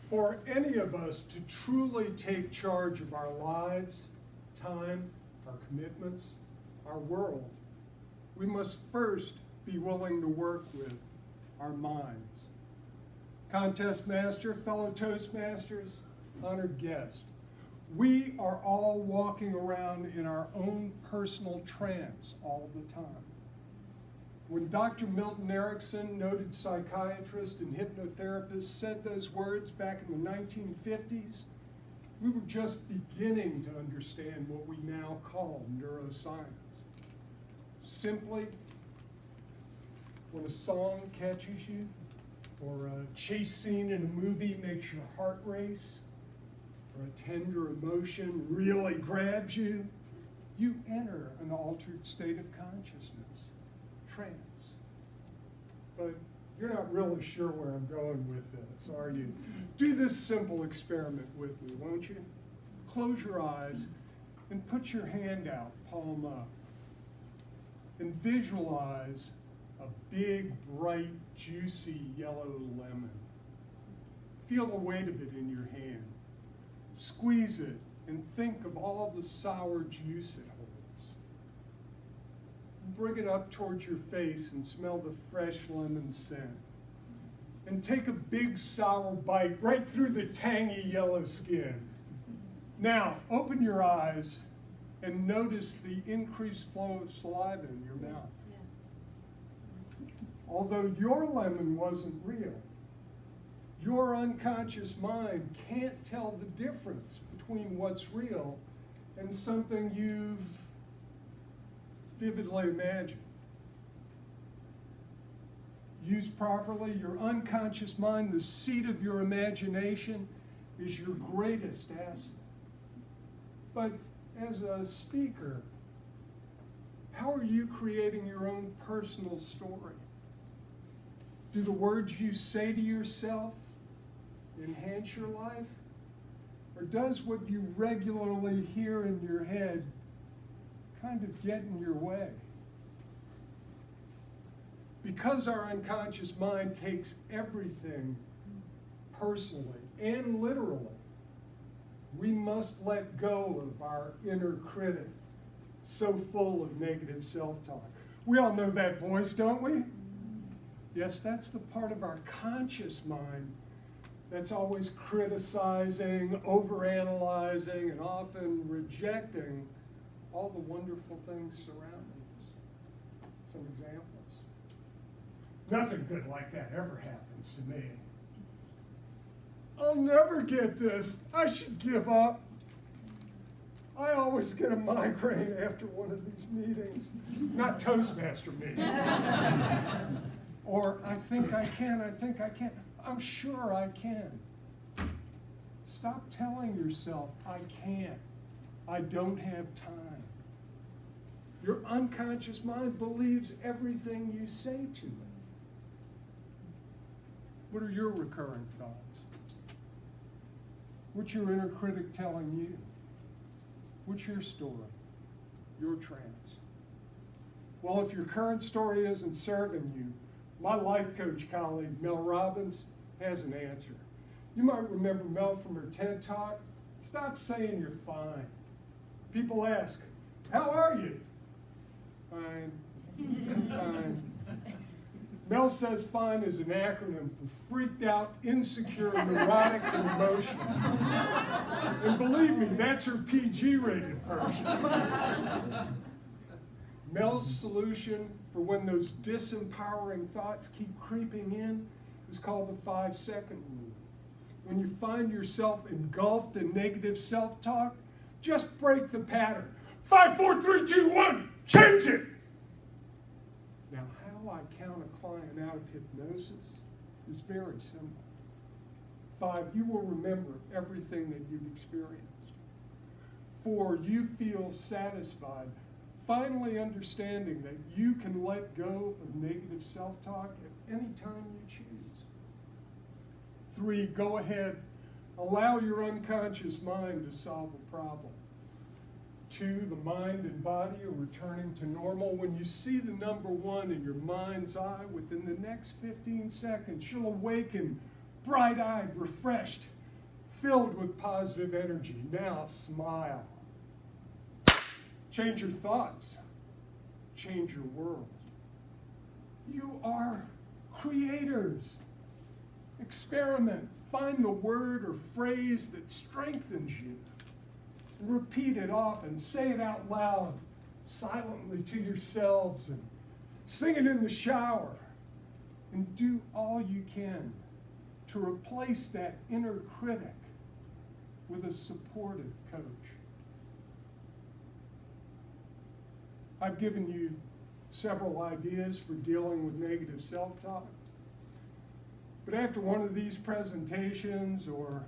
For any of us to truly take charge of our lives, time, our commitments, our world, we must first be willing to work with our minds. Contest master, fellow ToastMasters, honored guest, we are all walking around in our own personal trance all the time. When Dr. Milton Erickson, noted psychiatrist and hypnotherapist, said those words back in the 1950s, we were just beginning to understand what we now call neuroscience. Simply, when a song catches you, or a chase scene in a movie makes your heart race, or a tender emotion really grabs you, you enter an altered state of consciousness, trance. But you're not really sure where I'm going with this, are you? Do this simple experiment with me, won't you? Close your eyes and put your hand out, palm up, and visualize a big, bright, juicy yellow lemon. Feel the weight of it in your hand. Squeeze it and think of all the sour juice it holds. Bring it up towards your face and smell the fresh lemon scent. And take a big sour bite right through the tangy yellow skin. Now, open your eyes and notice the increased flow of saliva in your mouth. Although your lemon wasn't real, your unconscious mind can't tell the difference between what's real and something you've vividly imagined. Used properly, your unconscious mind, the seat of your imagination, is your greatest asset. But as a speaker, how are you creating your own personal story? Do the words you say to yourself enhance your life? Or does what you regularly hear in your head kind of get in your way? Because our unconscious mind takes everything personally and literally, we must let go of our inner critic, so full of negative self-talk. We all know that voice, don't we? Yes, that's the part of our conscious mind that's always criticizing, overanalyzing, and often rejecting all the wonderful things surrounding us. Some examples. Nothing good like that ever happens to me. I'll never get this. I should give up. I always get a migraine after one of these meetings. Not ToastMaster meetings. Or I think I can, I think I can't. I'm sure I can. Stop telling yourself, I can't. I don't have time. Your unconscious mind believes everything you say to it. What are your recurring thoughts? What's your inner critic telling you? What's your story? Your trance? Well, if your current story isn't serving you, my life coach colleague, Mel Robbins, has an answer. You might remember Mel from her TED Talk. Stop saying you're fine. People ask, how are you? Fine. Fine. Mel says fine is an acronym for freaked out, insecure, neurotic, and emotional. And believe me, that's her PG-rated version. Mel's solution for when those disempowering thoughts keep creeping in is called the 5-second rule. When you find yourself engulfed in negative self-talk, just break the pattern. 5, 4, 3, 2, 1, change it! Now, how I count a client out of hypnosis is very simple. 5, you will remember everything that you've experienced. 4, you feel satisfied, finally understanding that you can let go of negative self-talk at any time you choose. 3, go ahead, allow your unconscious mind to solve a problem. 2, the mind and body are returning to normal. When you see the number 1 in your mind's eye, within the next 15 seconds, you'll awaken bright-eyed, refreshed, filled with positive energy. Now smile. Change your thoughts. Change your world. You are creators. Experiment. Find the word or phrase that strengthens you. Repeat it often. Say it out loud, silently to yourselves, and sing it in the shower. And do all you can to replace that inner critic with a supportive coach. I've given you several ideas for dealing with negative self-talk. But after one of these presentations or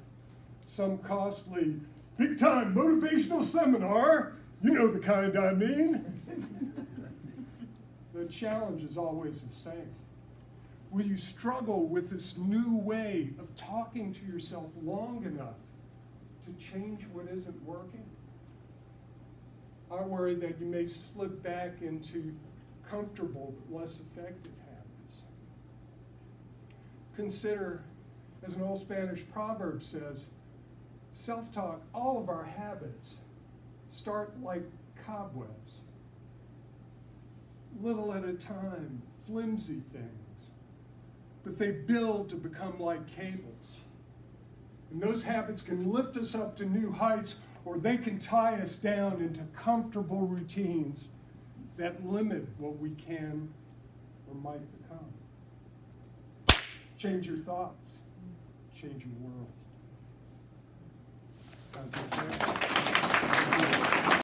some costly big-time motivational seminar, you know the kind I mean, the challenge is always the same. Will you struggle with this new way of talking to yourself long enough to change what isn't working? I worry that you may slip back into comfortable but less effective habits. Consider, as an old Spanish proverb says, self-talk, all of our habits start like cobwebs, little at a time, flimsy things. But they build to become like cables. And those habits can lift us up to new heights, or they can tie us down into comfortable routines that limit what we can or might become. Change your thoughts. Change your world.